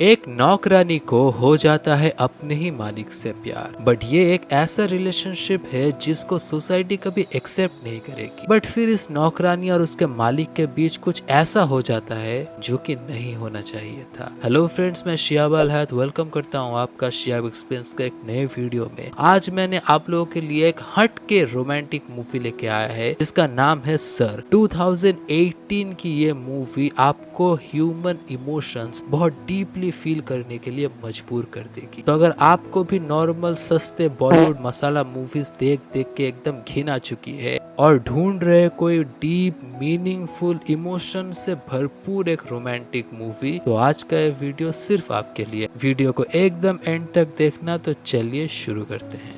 एक नौकरानी को हो जाता है अपने ही मालिक से प्यार, बट ये एक ऐसा रिलेशनशिप है जिसको सोसाइटी कभी एक्सेप्ट नहीं करेगी। बट फिर इस नौकरानी और उसके मालिक के बीच कुछ ऐसा हो जाता है जो कि नहीं होना चाहिए था। हेलो फ्रेंड्स, मैं शियाब अल हैत वेलकम करता हूँ आपका शियाब एक्सपीरियंस के एक नए वीडियो में। आज मैंने आप लोगों के लिए एक हट के रोमांटिक मूवी लेके आया है जिसका नाम है सर। 2018 की ये मूवी आपको ह्यूमन इमोशंस बहुत डीपली फील करने के लिए मजबूर कर देगी। तो अगर आपको भी नॉर्मल सस्ते बॉलीवुड मसाला मूवीज देख देख के एकदम घिन आ चुकी है और ढूंढ रहे कोई डीप मीनिंगफुल इमोशन से भरपूर एक रोमांटिक मूवी, तो आज का ये वीडियो सिर्फ आपके लिए। वीडियो को एकदम एंड तक देखना। तो चलिए शुरू करते हैं।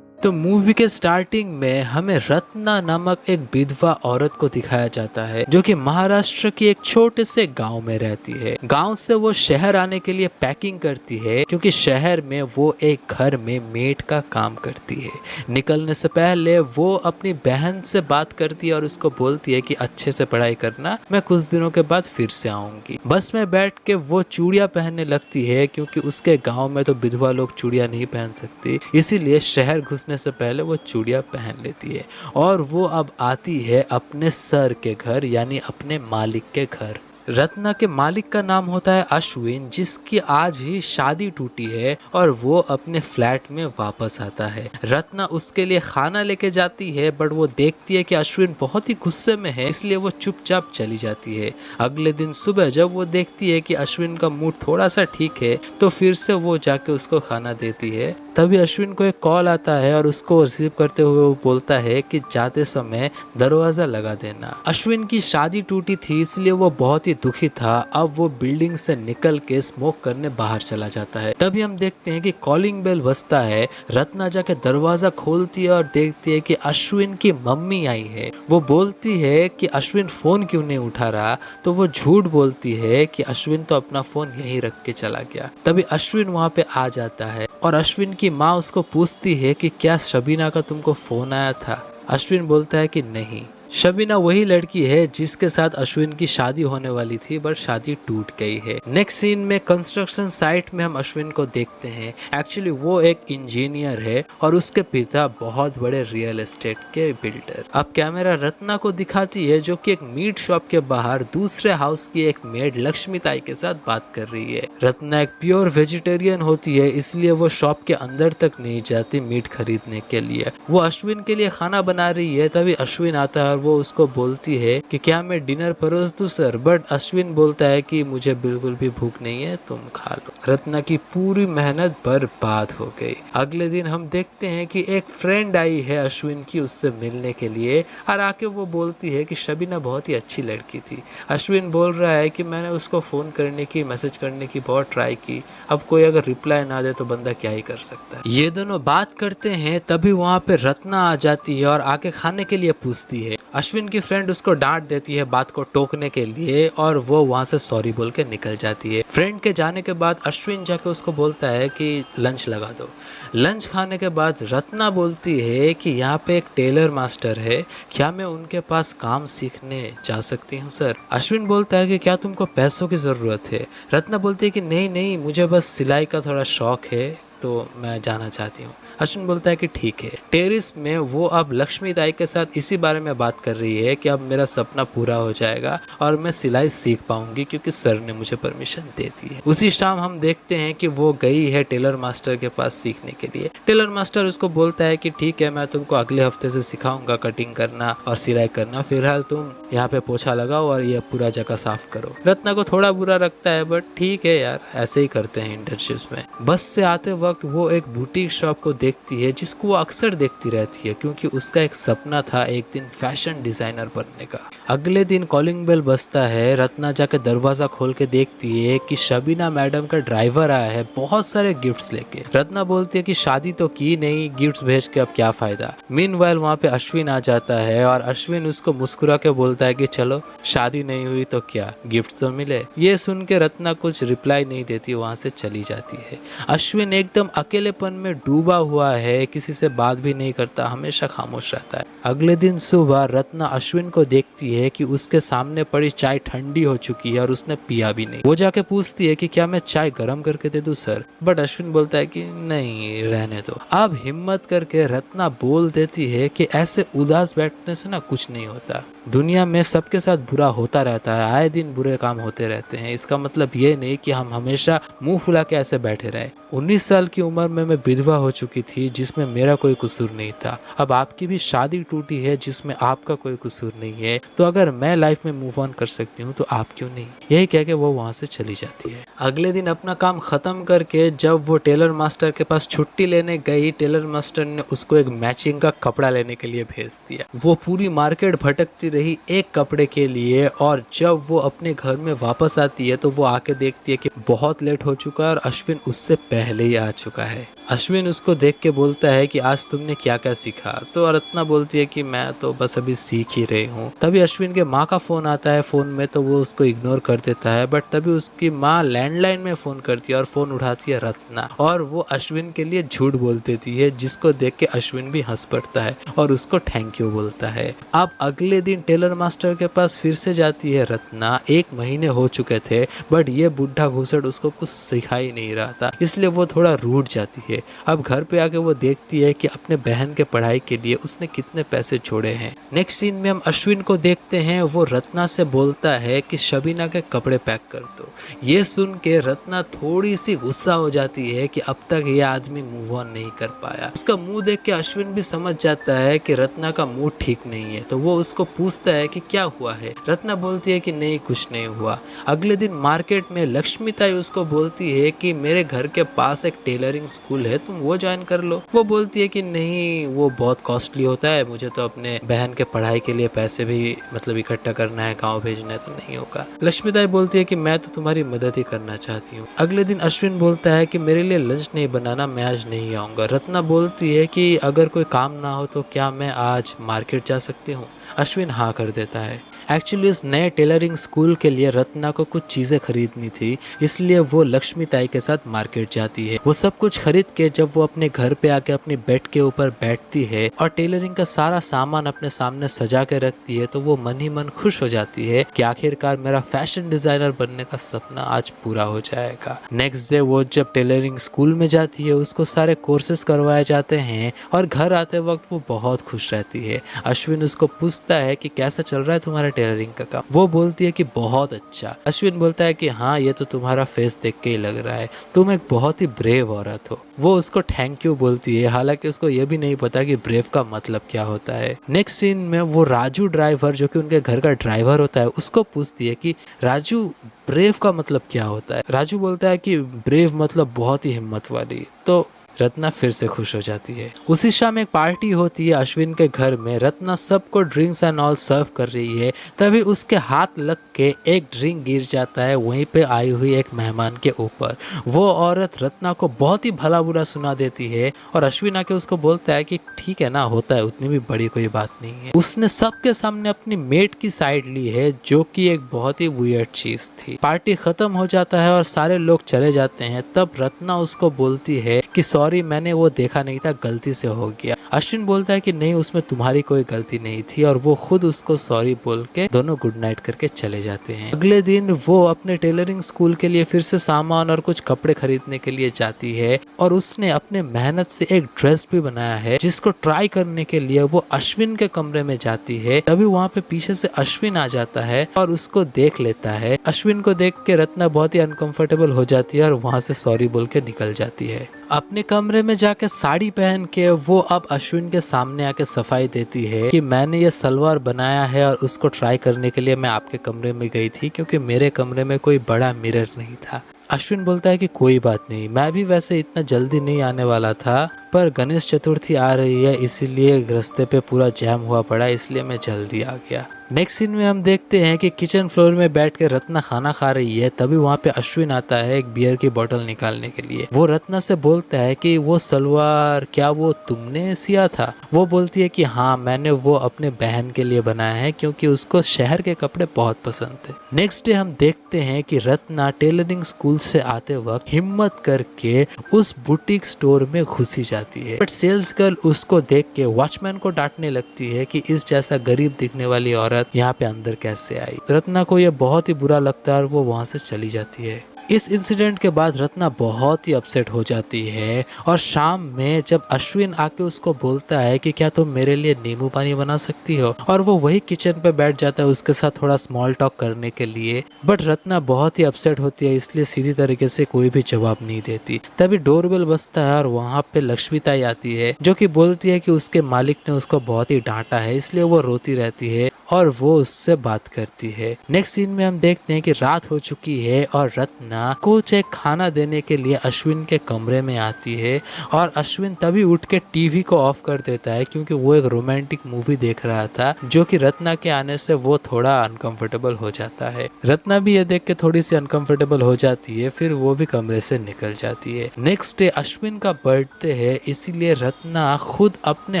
तो मूवी के स्टार्टिंग में हमें रत्ना नामक एक विधवा औरत को दिखाया जाता है जो कि महाराष्ट्र के एक छोटे से गांव में रहती है। गांव से वो शहर आने के लिए पैकिंग करती है क्योंकि शहर में वो एक घर में मेड का काम करती है। निकलने से पहले वो अपनी बहन से बात करती है और उसको बोलती है कि अच्छे से पढ़ाई करना, मैं कुछ दिनों के बाद फिर से आऊंगी। बस में बैठ के वो चूड़ियां पहनने लगती है क्योंकि उसके गाँव में तो विधवा लोग चूड़ियां नहीं पहन सकती, इसीलिए शहर से पहले वो चूड़ियां पहन लेती है। और वो अब आती है अपने सर के घर यानी अपने मालिक के घर। रत्ना के मालिक का नाम होता है अश्विन, जिसकी आज ही शादी टूटी है और वो अपने फ्लैट में वापस आता है। रत्ना उसके लिए खाना लेके जाती है बट वो देखती है कि अश्विन बहुत ही गुस्से में है, इसलिए वो चुपचाप चली जाती है। अगले दिन सुबह जब वो देखती है कि अश्विन का मूड थोड़ा सा ठीक है तो फिर से वो जाके उसको खाना देती है। तभी अश्विन को एक कॉल आता है और उसको रिसीव करते हुए वो बोलता है कि जाते समय दरवाजा लगा देना। अश्विन की शादी टूटी थी इसलिए वो बहुत ही दुखी था। अब वो बिल्डिंग से निकल के स्मोक करने बाहर चला जाता है। तभी हम देखते हैं कि कॉलिंग बेल बजता है। रत्ना जाके दरवाजा खोलती है और देखती है कि अश्विन की मम्मी आई है। वो बोलती है कि अश्विन फोन क्यों नहीं उठा रहा, तो वो झूठ बोलती है कि अश्विन तो अपना फोन यहीं रख के चला गया। तभी अश्विन वहाँ पे आ जाता है और अश्विन की माँ उसको पूछती है कि क्या शबीना का तुमको फोन आया था। अश्विन बोलता है कि नहीं। शबीना वही लड़की है जिसके साथ अश्विन की शादी होने वाली थी बट शादी टूट गई है। नेक्स्ट सीन में कंस्ट्रक्शन साइट में हम अश्विन को देखते हैं। एक्चुअली वो एक इंजीनियर है और उसके पिता बहुत बड़े रियल एस्टेट के बिल्डर। अब कैमरा रत्ना को दिखाती है जो कि एक मीट शॉप के बाहर दूसरे हाउस की एक मेड लक्ष्मी ताई के साथ बात कर रही है। रत्ना एक प्योर वेजिटेरियन होती है इसलिए वो शॉप के अंदर तक नहीं जाती मीट खरीदने के लिए। वो अश्विन के लिए खाना बना रही है। तभी अश्विन आता है, वो उसको बोलती है कि क्या मैं डिनर परोस दूं सर, बट अश्विन बोलता है कि मुझे बिल्कुल भी भूख नहीं है, तुम खा लो। रत्ना की पूरी मेहनत बर्बाद हो गई। अगले दिन हम देखते हैं कि एक फ्रेंड आई है अश्विन की उससे मिलने के लिए और आके वो बोलती है कि शबीना बहुत ही अच्छी लड़की थी। अश्विन बोल रहा है कि मैंने उसको फोन करने की मैसेज करने की बहुत ट्राई की, अब कोई अगर रिप्लाई ना दे तो बंदा क्या ही कर सकता है। ये दोनों बात करते हैं तभी वहाँ पे रत्ना आ जाती है और आके खाने के लिए पूछती है। अश्विन की फ्रेंड उसको डांट देती है बात को टोकने के लिए और वो वहां से सॉरी बोल के निकल जाती है। फ्रेंड के जाने के बाद अश्विन जाके उसको बोलता है कि लंच लगा दो। लंच खाने के बाद रत्ना बोलती है कि यहाँ पे एक टेलर मास्टर है, क्या मैं उनके पास काम सीखने जा सकती हूँ सर। अश्विन बोलता है कि क्या तुमको पैसों की जरूरत है। रत्ना बोलती है कि नहीं नहीं, मुझे बस सिलाई का थोड़ा शौक है तो मैं जाना चाहती हूँ। अश्विन बोलता है कि ठीक है। टेरिस में वो अब लक्ष्मी ताई के साथ इसी बारे में बात कर रही है कि अब मेरा सपना पूरा हो जाएगा और मैं सिलाई सीख पाऊंगी क्योंकि सर ने मुझे परमिशन दे दी है। उसी शाम हम देखते हैं कि वो गई है टेलर मास्टर के पास सीखने के लिए। टेलर मास्टर उसको बोलता है कि ठीक है, मैं तुमको अगले हफ्ते से सिखाऊंगा कटिंग करना और सिलाई करना, फिलहाल तुम यहाँ पे पोछा लगाओ और ये पूरा जगह साफ करो। रत्ना को थोड़ा बुरा लगता है बट ठीक है यार, ऐसे ही करते हैं इंटर्नशिप्स में। बस से आते वक्त वो एक बुटीक शॉप को देखती है जिसको वो अक्सर देखती रहती है क्योंकि उसका एक सपना था एक दिन फैशन डिजाइनर बनने का। अगले दिन कॉलिंग बेल बजता है। रत्ना जाकर दरवाजा खोल के देखती है कि शबीना मैडम का ड्राइवर आया है बहुत सारे गिफ्ट्स लेके। रत्ना बोलती है कि शादी तो की नहीं, गिफ्ट्स भेज के अब क्या फायदा। मीनवाइल वहाँ पे अश्विन आ जाता है और अश्विन उसको मुस्कुरा के बोलता है कि चलो शादी नहीं हुई तो क्या, गिफ्ट तो मिले। ये सुन के रत्ना कुछ रिप्लाई नहीं देती, वहाँ से चली जाती है। अश्विन एकदम एकदम अकेलेपन में डूबा हुआ है, किसी से बात भी नहीं करता, हमेशा खामोश रहता है। अगले दिन सुबह रत्ना अश्विन को देखती है कि उसके सामने पड़ी चाय ठंडी हो चुकी है और उसने पिया भी नहीं। वो जाके पूछती है कि क्या मैं चाय गर्म करके दे दूं सर, बट अश्विन बोलता है कि नहीं रहने दो। अब हिम्मत करके रत्ना बोल देती है कि ऐसे उदास बैठने से ना कुछ नहीं होता, दुनिया में सबके साथ बुरा होता रहता है, आए दिन बुरे काम होते रहते हैं, इसका मतलब ये नहीं कि हम हमेशा मुंह फुला के ऐसे बैठे रहे। 19 साल की उम्र में मैं विधवा हो चुकी थी जिसमें मेरा कोई कसूर नहीं था, अब आपकी भी शादी टूटी है जिसमें आपका कोई कसूर नहीं है, तो अगर मैं लाइफ में मूव ऑन कर सकती हूँ तो आप क्यों नहीं। यही कह के वो वहाँ से चली जाती है। अगले दिन अपना काम खत्म करके जब वो टेलर मास्टर के पास छुट्टी लेने गई, टेलर मास्टर ने उसको एक मैचिंग का कपड़ा लेने के लिए भेज दिया। वो पूरी मार्केट भटकती रही एक कपड़े के लिए, और जब वो अपने घर में वापस आती है तो वो आके देखती है कि बहुत लेट हो चुका है और अश्विन उससे पहले ही आ चुका है। अश्विन उसको देख के बोलता है कि आज तुमने क्या क्या सीखा, तो रत्ना बोलती है कि मैं तो बस अभी सीख ही रही हूँ। तभी अश्विन के माँ का फोन आता है फोन में, तो वो उसको इग्नोर कर देता है, बट तभी उसकी माँ लैंडलाइन में फोन करती है और फोन उठाती है रत्ना, और वो अश्विन के लिए झूठ बोल देती है, जिसको देख के अश्विन भी हंस पड़ता है और उसको थैंक यू बोलता है। अब अगले दिन टेलर मास्टर के पास फिर से जाती है रत्ना। 1 महीने हो चुके थे, बट ये बुढ़ा घुसड़ उसको कुछ सिखा ही नहीं रहा था, इसलिए वो थोड़ा रूठ जाती है। अब घर पे आके वो देखती है कि अपने बहन के पढ़ाई के लिए उसने कितने पैसे जोड़े हैं। नेक्स्ट सीन में हम अश्विन को देखते हैं, वो रत्ना से बोलता है कि शबीना के कपड़े पैक कर दो। ये सुन के रत्ना थोड़ी सी गुस्सा हो जाती है कि अब तक ये आदमी मूव ऑन नहीं कर पाया। उसका मुंह देख के अश्विन भी समझ जाता है कि रत्ना का मूड ठीक नहीं है, तो वो उसको पूछता है कि क्या हुआ है। रत्ना बोलती है कि नहीं कुछ नहीं हुआ। अगले दिन मार्केट में लक्ष्मीताई उसको बोलती है कि मेरे घर के पास एक टेलरिंग स्कूल है, तुम वो ज्वाइन कर लो। वो बोलती है कि नहीं वो बहुत कॉस्टली होता है, मुझे तो अपने बहन के पढ़ाई के लिए पैसे भी इकट्ठा करना है, गाँव भेजना है, तो नहीं होगा। लक्ष्मीताई बोलती है कि मैं तो तुम्हारी मदद ही करना चाहती हूँ। अगले दिन अश्विन बोलता है कि मेरे लिए लंच नहीं बनाना, मैं आज नहीं आऊँगा। रत्ना बोलती है कि अगर कोई काम ना हो तो क्या मैं आज मार्केट जा सकती हूँ। अश्विन हाँ कर देता है। एक्चुअली इस नए टेलरिंग स्कूल के लिए रत्ना को कुछ चीज़ें खरीदनी थी, इसलिए वो लक्ष्मीताई के साथ मार्केट जाती है। वो सब कुछ खरीद के जब वो अपने घर पे आके अपने बेड के ऊपर बैठती है और टेलरिंग का सारा सामान अपने सामने सजा के रखती है, तो वो मन ही मन खुश हो जाती है कि आखिरकार मेरा फैशन डिजाइनर बनने का सपना आज पूरा हो जाएगा। नेक्स्ट डे वो जब टेलरिंग स्कूल में जाती है, उसको सारे कोर्सेज करवाए जाते हैं और घर आते वक्त वो बहुत खुश रहती है। अश्विन उसको पूछता है कि कैसा चल रहा है तुम्हारा टेलरिंग का काम। वो बोलती है कि बहुत अच्छा। अश्विन बोलता है कि हाँ ये तो तुम्हारा फेस देख के ही लग रहा है, तुम एक बहुत ही ब्रेव औरत हो। वो उसको थैंक यू बोलती है, हालांकि उसको ये भी नहीं पता कि ब्रेव का मतलब क्या होता है। नेक्स्ट सीन में वो राजू ड्राइवर, जो कि उनके घर का ड्राइवर होता है, उसको पूछती है कि राजू ब्रेव का मतलब क्या होता है। राजू बोलता है कि ब्रेव मतलब बहुत ही हिम्मत वाली। तो रत्ना फिर से खुश हो जाती है। उसी शाम एक पार्टी होती है अश्विन के घर में। रत्ना सबको ड्रिंक्स एंड ऑल सर्व कर रही है, तभी उसके हाथ लग के एक ड्रिंक गिर जाता है वहीं पे आई हुई एक मेहमान के ऊपर। वो औरत रत्ना को बहुत ही भला बुरा सुना देती है और अश्विन आके उसको बोलता है कि ठीक है ना, होता है, उतनी भी बड़ी कोई बात नहीं है। उसने सबके सामने अपनी मेट की साइड ली है, जो कि एक बहुत ही वियर्ड चीज थी। पार्टी खत्म हो जाता है और सारे लोग चले जाते हैं। तब रत्ना उसको बोलती है कि सॉरी मैंने वो देखा नहीं था, गलती से हो गया। अश्विन बोलता है कि नहीं उसमें तुम्हारी कोई गलती नहीं थी, और वो खुद उसको सॉरी बोल के दोनों गुड नाइट करके चले जाते हैं। अगले दिन वो अपने टेलरिंग स्कूल के लिए फिर से सामान और कुछ कपड़े खरीदने के लिए जाती है, और उसने अपने मेहनत से एक ड्रेस भी बनाया है, जिसको ट्राई करने के लिए वो अश्विन के कमरे में जाती है। तभी वहाँ पे पीछे से अश्विन आ जाता है और उसको देख लेता है। अश्विन को देख के रत्ना बहुत ही अनकंफर्टेबल हो जाती है और वहाँ से सॉरी बोल के निकल जाती है। अपने कमरे में जाके साड़ी पहन के वो अब अश्विन के सामने आके सफाई देती है कि मैंने ये सलवार बनाया है और उसको ट्राई करने के लिए मैं आपके कमरे में गई थी, क्योंकि मेरे कमरे में कोई बड़ा मिरर नहीं था। अश्विन बोलता है कि कोई बात नहीं, मैं भी वैसे इतना जल्दी नहीं आने वाला था, पर गणेश चतुर्थी आ रही है, इसीलिए रास्ते पे पूरा जैम हुआ पड़ा, इसलिए मैं जल्दी आ गया। नेक्स्ट सीन में हम देखते हैं कि किचन फ्लोर में बैठ के रत्ना खाना खा रही है। तभी वहाँ पे अश्विन आता है एक बियर की बोतल निकालने के लिए। वो रत्ना से बोलता है कि वो सलवार क्या वो तुमने सिया था? वो बोलती है कि हाँ, मैंने वो अपने बहन के लिए बनाया है क्योंकि उसको शहर के कपड़े बहुत पसंद थे। नेक्स्ट डे हम देखते हैं कि रत्ना टेलरिंग स्कूल से आते वक्त हिम्मत करके उस बुटीक स्टोर में घुसी जाती है, बट सेल्स गर्ल उसको देख के वॉचमैन को डांटने लगती है कि इस जैसा गरीब दिखने वाली औरत यहाँ पे अंदर कैसे आई। रत्ना को यह बहुत ही बुरा लगता है और वो वहां से चली जाती है। इस इंसिडेंट के बाद रत्ना बहुत ही अपसेट हो जाती है और शाम में जब अश्विन आके उसको बोलता है कि क्या तुम मेरे लिए नींबू पानी बना सकती हो, और वो वही किचन पे बैठ जाता है उसके साथ थोड़ा स्मॉल टॉक करने के लिए, बट रत्ना बहुत ही अपसेट होती है, इसलिए सीधी तरीके से कोई भी जवाब नहीं देती। तभी डोरबेल बजता है और वहाँ पे लक्ष्मीताई आती है जो कि बोलती है कि उसके मालिक ने उसको बहुत ही डांटा है, इसलिए वो रोती रहती है और वो उससे बात करती है। नेक्स्ट सीन में हम देखते हैं कि रात हो चुकी है और रत्ना कुछ एक खाना देने के लिए अश्विन के कमरे में आती है और अश्विन तभी उठ के टीवी को ऑफ कर देता है क्योंकि वो एक रोमांटिक मूवी देख रहा था, जो कि रत्ना के आने से वो थोड़ा अनकंफर्टेबल हो जाता है। रत्ना भी ये देख के थोड़ी सी अनकंफर्टेबल हो जाती है, फिर वो भी कमरे से निकल जाती है। नेक्स्ट डे अश्विन का बर्थडे है, इसीलिए रत्ना खुद अपने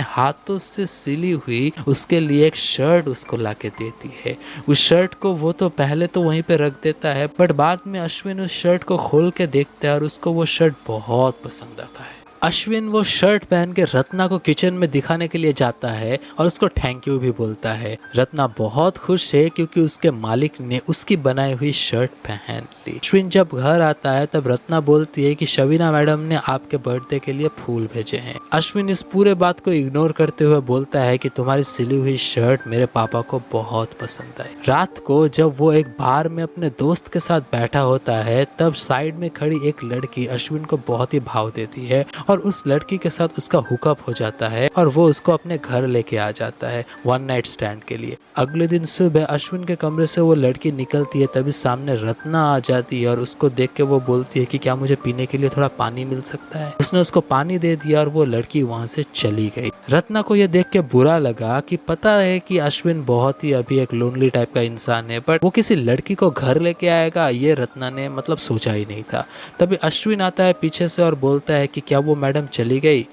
हाथों से सिली हुई उसके लिए एक शर्ट उसको लाके देती है। उस शर्ट को वो तो पहले तो वहीं पे रख देता है, बट बाद में अश्विन उस शर्ट को खोल के देखता है और उसको वो शर्ट बहुत पसंद आता है। अश्विन वो शर्ट पहन के रत्ना को किचन में दिखाने के लिए जाता है और उसको थैंक यू भी बोलता है। रत्ना बहुत खुश है क्योंकि उसके मालिक ने उसकी बनाई हुई शर्ट पहन ली। अश्विन जब घर आता है तब रत्ना बोलती है कि शबीना मैडम ने आपके बर्थडे के लिए फूल भेजे हैं। अश्विन इस पूरे बात को इग्नोर करते हुए बोलता है कि तुम्हारी सिली हुई शर्ट मेरे पापा को बहुत पसंद आई। रात को जब वो एक बार में अपने दोस्त के साथ बैठा होता है तब साइड में खड़ी एक लड़की अश्विन को बहुत ही भाव देती है और उस लड़की के साथ उसका हुकअप हो जाता है और वो उसको अपने घर लेके आ जाता है वन नाइट स्टैंड के लिए। अगले दिन सुबह अश्विन के कमरे से वो लड़की निकलती है, तभी सामने रत्ना आ जाती है और उसको देख के वो बोलती है कि क्या मुझे पीने के लिए थोड़ा पानी मिल सकता है। उसने उसको पानी दे दिया और वो लड़की वहाँ से चली गई। रत्ना को ये देख के बुरा लगा कि पता है कि अश्विन बहुत ही अभी एक लोनली टाइप का इंसान है, बट वो किसी लड़की को घर लेके आएगा ये रत्ना ने मतलब सोचा ही नहीं था। तभी अश्विन आता है पीछे से और बोलता है कि क्या वो मैडम चली गई?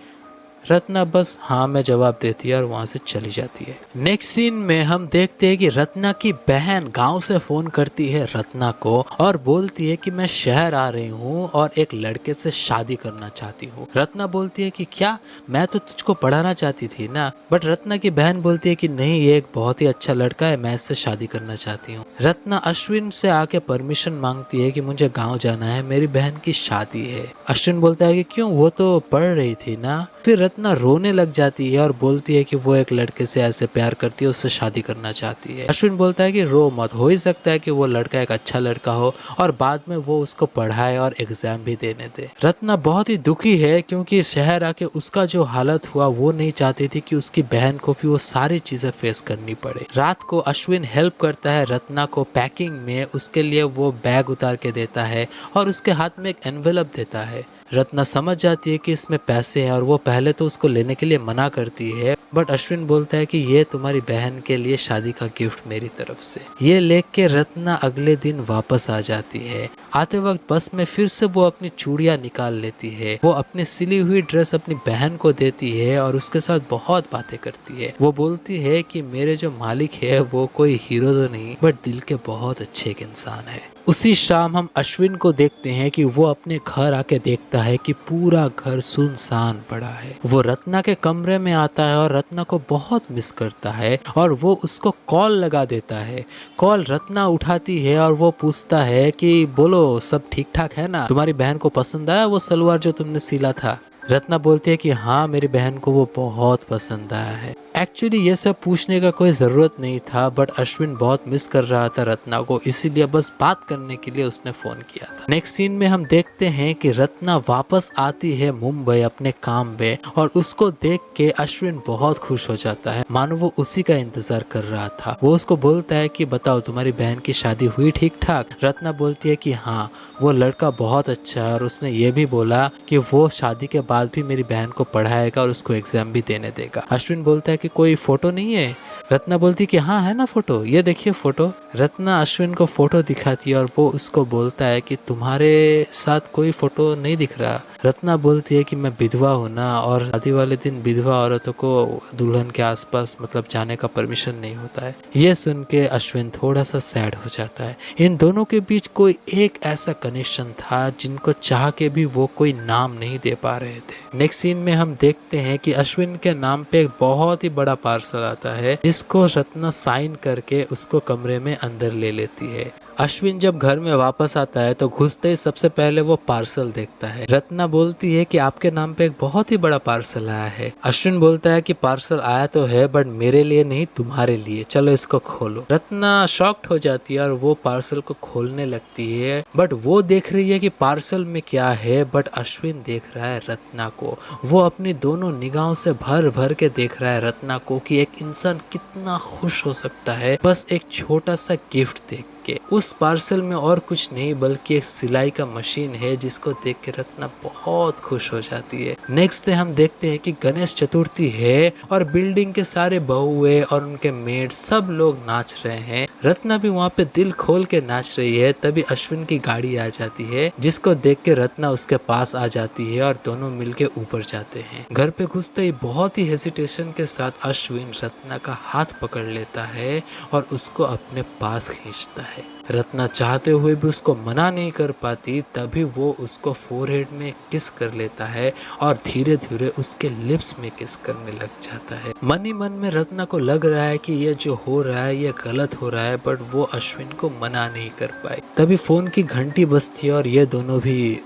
रत्ना बस हाँ में जवाब देती है और वहाँ से चली जाती है। नेक्स्ट सीन में हम देखते हैं कि रत्ना की बहन गांव से फोन करती है रत्ना को और बोलती है कि मैं शहर आ रही हूँ और एक लड़के से शादी करना चाहती हूँ। रत्ना बोलती है कि क्या, मैं तो तुझको पढ़ाना चाहती थी ना, बट रत्ना की बहन बोलती है कि नहीं, ये एक बहुत ही अच्छा लड़का है, मैं इससे शादी करना चाहती हूँ। रत्ना अश्विन से आके परमिशन मांगती है कि मुझे गाँव जाना है, मेरी बहन की शादी है। अश्विन बोलता है कि क्यों, वो तो पढ़ रही थी ना। फिर रत्ना रोने लग जाती है और बोलती है कि वो एक लड़के से ऐसे प्यार करती है, उससे शादी करना चाहती है। अश्विन बोलता है कि रो मत, हो ही सकता है कि वो लड़का एक अच्छा लड़का हो और बाद में वो उसको पढ़ाए और एग्जाम भी देने दे। रत्ना बहुत ही दुखी है क्योंकि शहर आके उसका जो हालत हुआ वो नहीं चाहती थी कि उसकी बहन को भी वो सारी चीजें फेस करनी पड़े। रात को अश्विन हेल्प करता है रत्ना को पैकिंग में, उसके लिए वो बैग उतार के देता है और उसके हाथ में एक एनवेलप देता है। रत्ना समझ जाती है कि इसमें पैसे हैं और वो पहले तो उसको लेने के लिए मना करती है, बट अश्विन बोलता है कि ये तुम्हारी बहन के लिए शादी का गिफ्ट मेरी तरफ से। ये लेके रत्ना अगले दिन वापस आ जाती है। आते वक्त बस में फिर से वो अपनी चूड़ियां निकाल लेती है। वो अपनी सिली हुई ड्रेस अपनी बहन को देती है और उसके साथ बहुत बातें करती है। वो बोलती है कि मेरे जो मालिक है वो कोई हीरो तो नहीं, बट दिल के बहुत अच्छे एक इंसान है। उसी शाम हम अश्विन को देखते हैं कि वो अपने घर आके देखता है कि पूरा घर सुनसान पड़ा है। वो रत्ना के कमरे में आता है और रत्ना को बहुत मिस करता है और वो उसको कॉल लगा देता है। कॉल रत्ना उठाती है और वो पूछता है कि बोलो सब ठीक ठाक है ना, तुम्हारी बहन को पसंद आया वो सलवार जो तुमने सिला था? रत्ना बोलती है कि हाँ, मेरी बहन को वो बहुत पसंद आया है। एक्चुअली ये सब पूछने का कोई ज़रूरत नहीं था, बट अश्विन बहुत मिस कर रहा था रत्ना को, इसीलिए बस बात करने के लिए उसने फ़ोन किया था। नेक्स्ट सीन में हम देखते हैं कि रत्ना वापस आती है मुंबई अपने काम पे और उसको देख के अश्विन बहुत खुश हो जाता है, मानो वो उसी का इंतजार कर रहा था। वो उसको बोलता है कि बताओ तुम्हारी बहन की शादी हुई ठीक ठाक? रत्ना बोलती है कि हाँ, वो लड़का बहुत अच्छा है और उसने ये भी बोला कि वो शादी के बाद बाद भी मेरी बहन को पढ़ाएगा और उसको एग्जाम भी देने देगा। अश्विन बोलता है कि कोई फोटो नहीं है। रत्ना बोलती कि हाँ है ना फोटो, ये देखिए फोटो। रत्ना अश्विन को फोटो दिखाती है और वो उसको बोलता है कि तुम्हारे साथ कोई फोटो नहीं दिख रहा। रत्ना बोलती है कि मैं विधवा हूँ ना, और शादी वाले दिन विधवा औरतों को दुल्हन के आसपास मतलब जाने का परमिशन नहीं होता है। ये सुन के अश्विन थोड़ा सा सैड हो जाता है। इन दोनों के बीच कोई एक ऐसा कनेक्शन था जिनको चाह के भी वो कोई नाम नहीं दे पा रहे थे। नेक्स्ट सीन में हम देखते हैं कि अश्विन के नाम पे एक बहुत ही बड़ा पार्सल आता है जिसको रत्ना साइन करके उसको कमरे में अंदर ले लेती है। अश्विन जब घर में वापस आता है तो घुसते ही सबसे पहले वो पार्सल देखता है। रत्ना बोलती है कि आपके नाम पे एक बहुत ही बड़ा पार्सल आया है। अश्विन बोलता है कि पार्सल आया तो है बट मेरे लिए नहीं, तुम्हारे लिए, चलो इसको खोलो। रत्ना शॉक्ड हो जाती है और वो पार्सल को खोलने लगती है, बट वो देख रही है कि पार्सल में क्या है, बट अश्विन देख रहा है रत्ना को। वो अपनी दोनों निगाहों से भर भर के देख रहा है रत्ना को कि एक इंसान कितना खुश हो सकता है बस एक छोटा सा गिफ्ट देख के। उस पार्सल में और कुछ नहीं बल्कि एक सिलाई का मशीन है जिसको देख के रत्ना बहुत खुश हो जाती है। नेक्स्ट डे हम देखते हैं कि गणेश चतुर्थी है और बिल्डिंग के सारे बहुए और उनके मेड सब लोग नाच रहे हैं। रत्ना भी वहाँ पे दिल खोल के नाच रही है। तभी अश्विन की गाड़ी आ जाती है जिसको देख के रत्ना उसके पास आ जाती है और दोनों मिलके ऊपर जाते हैं। घर पे घुसते ही बहुत ही हेजिटेशन के साथ अश्विन रत्ना का हाथ पकड़ लेता है और उसको अपने पास खींचता है। रत्ना चाहते हुए भी उसको मना नहीं कर पाती, तभी वो उसको फोरहेड में किस कर लेता है और धीरे धीरे उसके लिप्स में किस करने लग जाता है। मन ही मन में रत्ना को लग रहा है कि ये जो हो रहा है ये गलत हो रहा है, बट वो अश्विन को मना नहीं कर पाए। तभी फोन की घंटी बजती है और ये दोनों भी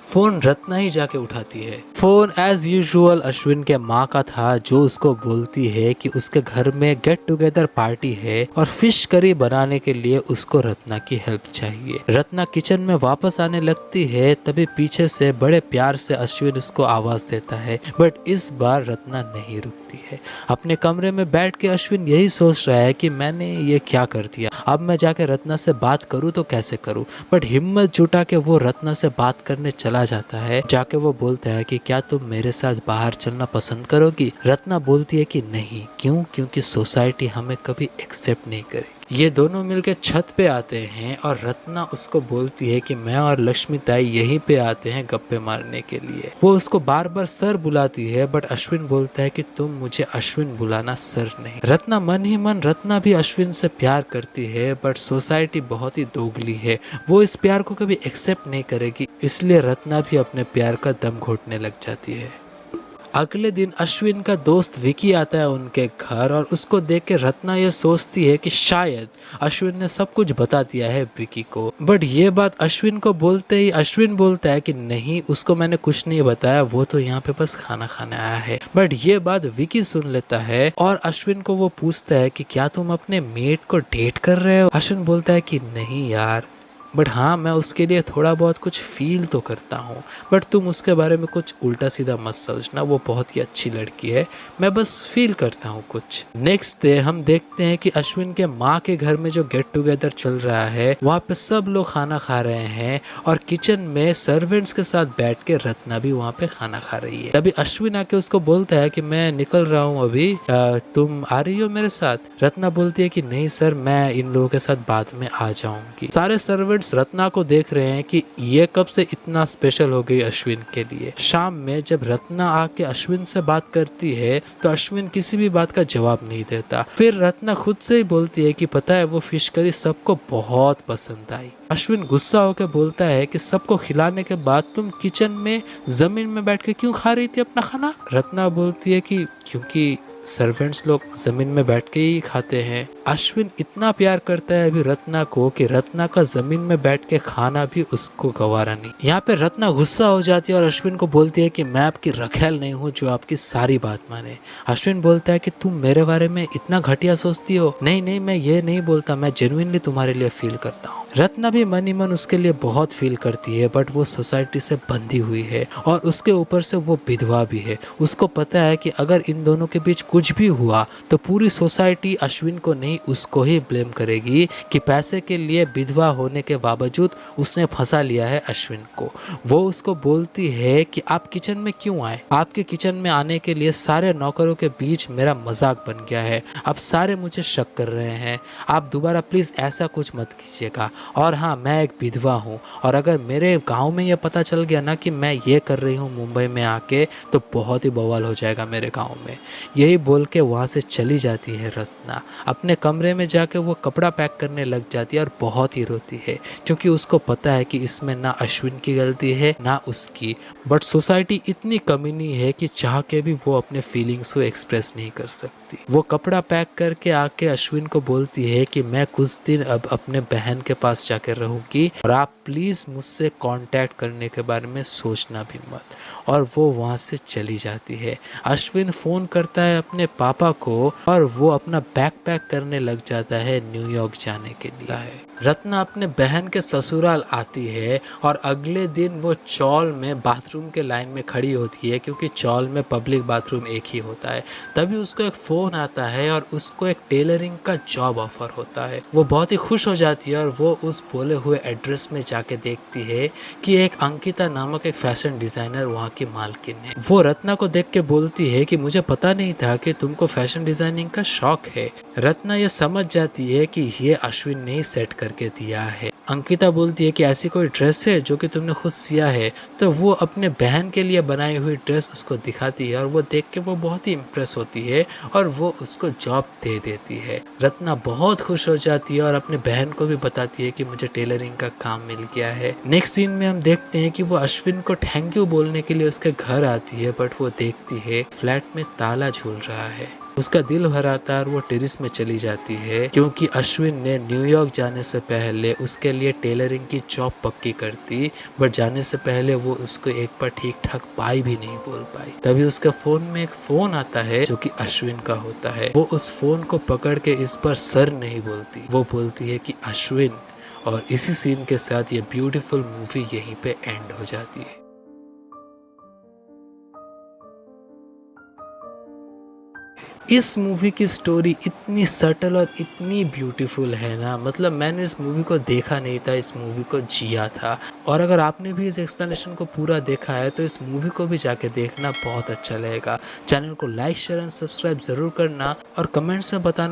फोन रत्ना ही जाके उठाती है। फोन एज यूजुअल अश्विन के माँ का था जो उसको बोलती है कि उसके घर में गेट टुगेदर पार्टी है और फिश करी बनाने के लिए उसको रत्ना की हेल्प चाहिए। रत्ना किचन में वापस आने लगती है, तभी पीछे से बड़े प्यार से अश्विन उसको आवाज देता है, बट इस बार रत्ना नहीं रुकती है। अपने कमरे में बैठ के अश्विन यही सोच रहा है कि मैंने ये क्या कर दिया, अब मैं जाके रत्ना से बात करूँ तो कैसे करूँ। बट हिम्मत जुटा के वो रत्ना से बात करने चला जाता है। जाके वो बोलता है कि क्या तुम मेरे साथ बाहर चलना पसंद करोगी। रत्ना बोलती है कि नहीं। क्यों? क्योंकि सोसाइटी हमें कभी एक्सेप्ट नहीं करेगी। ये दोनों मिलकर छत पे आते हैं और रत्ना उसको बोलती है कि मैं और लक्ष्मी ताई यहीं पे आते हैं गप्पे मारने के लिए। वो उसको बार बार सर बुलाती है, बट अश्विन बोलता है कि तुम मुझे अश्विन बुलाना, सर नहीं। रत्ना मन ही मन रत्ना भी अश्विन से प्यार करती है, बट सोसाइटी बहुत ही दोगली है, वो इस प्यार को कभी एक्सेप्ट नहीं करेगी, इसलिए रत्ना भी अपने प्यार का दम घोटने लग जाती है। अगले दिन अश्विन का दोस्त विकी आता है उनके घर और उसको देख के रत्ना ये सोचती है कि शायद अश्विन ने सब कुछ बता दिया है विकी को। बट ये बात अश्विन को बोलते ही अश्विन बोलता है कि नहीं, उसको मैंने कुछ नहीं बताया, वो तो यहाँ पे बस खाना खाने आया है। बट ये बात विकी सुन लेता है और अश्विन को वो पूछता है कि क्या तुम अपने मेट को डेट कर रहे हो। अश्विन बोलता है कि नहीं यार, बट हाँ मैं उसके लिए थोड़ा बहुत कुछ फील तो करता हूँ, बट तुम उसके बारे में कुछ उल्टा सीधा मत सोचना, वो बहुत ही अच्छी लड़की है, मैं बस फील करता हूँ कुछ। नेक्स्ट डे हम देखते हैं कि अश्विन के माँ के घर में जो गेट टुगेदर चल रहा है वहाँ पे सब लोग खाना खा रहे हैं और किचन में सर्वेंट्स के साथ बैठ के रत्ना भी वहाँ पे खाना खा रही है। तभी अश्विन आके उसको बोलता है कि मैं निकल रहा हूँ अभी, तुम आ रही हो मेरे साथ। रत्ना बोलती है कि नहीं सर, मैं इन लोगों के साथ बाद में आ जाऊंगी। सारे सर्वेंट्स रत्ना को देख रहे हैं कि ये कब से इतना स्पेशल हो गई अश्विन के लिए। शाम में जब रत्ना आके अश्विन से बात करती है तो अश्विन किसी भी बात का जवाब नहीं देता। फिर रत्ना खुद से ही बोलती है कि पता है वो फिश करी सबको बहुत पसंद आई। अश्विन गुस्सा होकर बोलता है कि सबको खिलाने के बाद तुम किचन में जमीन में बैठ के क्यों खा रही थी अपना खाना। रत्ना बोलती है कि क्योंकि सर्वेंट्स लोग जमीन में बैठ के ही खाते हैं। अश्विन इतना प्यार करता है अभी रत्ना को कि रत्ना का जमीन में बैठ के खाना भी उसको गवारा नहीं। यहाँ पे रत्ना गुस्सा हो जाती है और अश्विन को बोलती है कि मैं आपकी रखेल नहीं हूँ जो आपकी सारी बात माने। अश्विन बोलता है कि तुम मेरे बारे में इतना घटिया सोचती हो। नहीं नहीं, मैं ये नहीं बोलता, मैं जेन्युइनली तुम्हारे लिए फील करता हूँ। रत्ना भी मन ही मन उसके लिए बहुत फील करती है, बट वो सोसाइटी से बंधी हुई है और उसके ऊपर से वो विधवा भी है। उसको पता है कि अगर इन दोनों के बीच कुछ भी हुआ तो पूरी सोसाइटी अश्विन को नहीं उसको ही ब्लेम करेगी कि पैसे के लिए विधवा होने के बावजूद उसने फंसा लिया है अश्विन को। वो उसको बोलती है कि आप किचन में क्यों आए? आपके किचन में आने के लिए सारे नौकरों के बीच मेरा मजाक बन गया है। अब सारे मुझे शक कर रहे हैं। आप दोबारा प्लीज़ ऐसा कुछ मत कीजिएगा। और हाँ, मैं एक विधवा हूँ और अगर मेरे गांव में ये पता चल गया ना कि मैं ये कर रही हूँ मुंबई में आके, तो बहुत ही बवाल हो जाएगा मेरे गांव में। यही बोल के वहाँ से चली जाती है रत्ना। अपने कमरे में जाके वो कपड़ा पैक करने लग जाती है और बहुत ही रोती है, क्योंकि उसको पता है कि इसमें ना अश्विन की गलती है ना उसकी। बट सोसाइटी इतनी कमीनी है कि चाह के भी वो अपने फीलिंग्स को एक्सप्रेस नहीं कर सकती। वो कपड़ा पैक करके आके अश्विन को बोलती है कि मैं कुछ दिन अब अपने बहन के पास जाकर रहूंगी और आप प्लीज़ मुझसे कांटेक्ट करने के बारे में सोचना भी मत। और वो वहाँ से चली जाती है। अश्विन फ़ोन करता है अपने पापा को और वो अपना बैग पैक करने लग जाता है न्यूयॉर्क जाने के लिए। रत्ना अपने बहन के ससुराल आती है और अगले दिन वो चौल में बाथरूम के लाइन में खड़ी होती है, क्योंकि चौल में पब्लिक बाथरूम एक ही होता है। तभी उसको एक फ़ोन आता है और उसको एक टेलरिंग का जॉब ऑफर होता है। वो बहुत ही खुश हो जाती है और वो उस बोले हुए एड्रेस में जाके देखती है कि एक अंकिता नामक एक फैशन डिज़ाइनर वहाँ की मालकिन है। वो रत्ना को देख के बोलती है कि मुझे पता नहीं था कि तुमको फैशन डिज़ाइनिंग का शौक है। रत्ना ये समझ जाती है कि ये अश्विन ने सेट करके दिया है। अंकिता बोलती है कि ऐसी कोई ड्रेस है जो कि तुमने खुद सिया है? तो वो अपने बहन के लिए बनाई हुई ड्रेस उसको दिखाती है और वो देख के वो बहुत ही इम्प्रेस होती है और वो उसको जॉब दे देती है। रत्ना बहुत खुश हो जाती है और अपने बहन को भी बताती है कि मुझे टेलरिंग का काम मिल गया है। नेक्स्ट सीन में हम देखते हैं कि वो अश्विन को थैंक यू बोलने के लिए उसके घर आती है, बट वो देखती है फ्लैट में ताला झूल रहा है। उसका दिल भराता है और वो टेरिस में चली जाती है, क्योंकि अश्विन ने न्यूयॉर्क जाने से पहले उसके लिए टेलरिंग की जॉब पक्की कर दी। बट जाने से पहले वो उसको एक बार ठीक ठाक पाई भी नहीं बोल पाई। तभी उसके फोन में एक फोन आता है जो कि अश्विन का होता है। वो उस फोन को पकड़ के इस पर सर नहीं बोलती, वो बोलती है कि अश्विन। और इसी सीन के साथ ये ब्यूटीफुल मूवी यहीं पे एंड हो जाती है। इस मूवी की स्टोरी इतनी सटल और इतनी ब्यूटीफुल है ना, मतलब मैंने इस मूवी को देखा नहीं था, इस मूवी को जिया था। और अगर आपने भी इस एक्सप्लेनेशन को पूरा देखा है तो इस मूवी को भी जाके देखना बहुत अच्छा लगेगा। चैनल को लाइक शेयर एंड सब्सक्राइब ज़रूर करना और कमेंट्स में बताना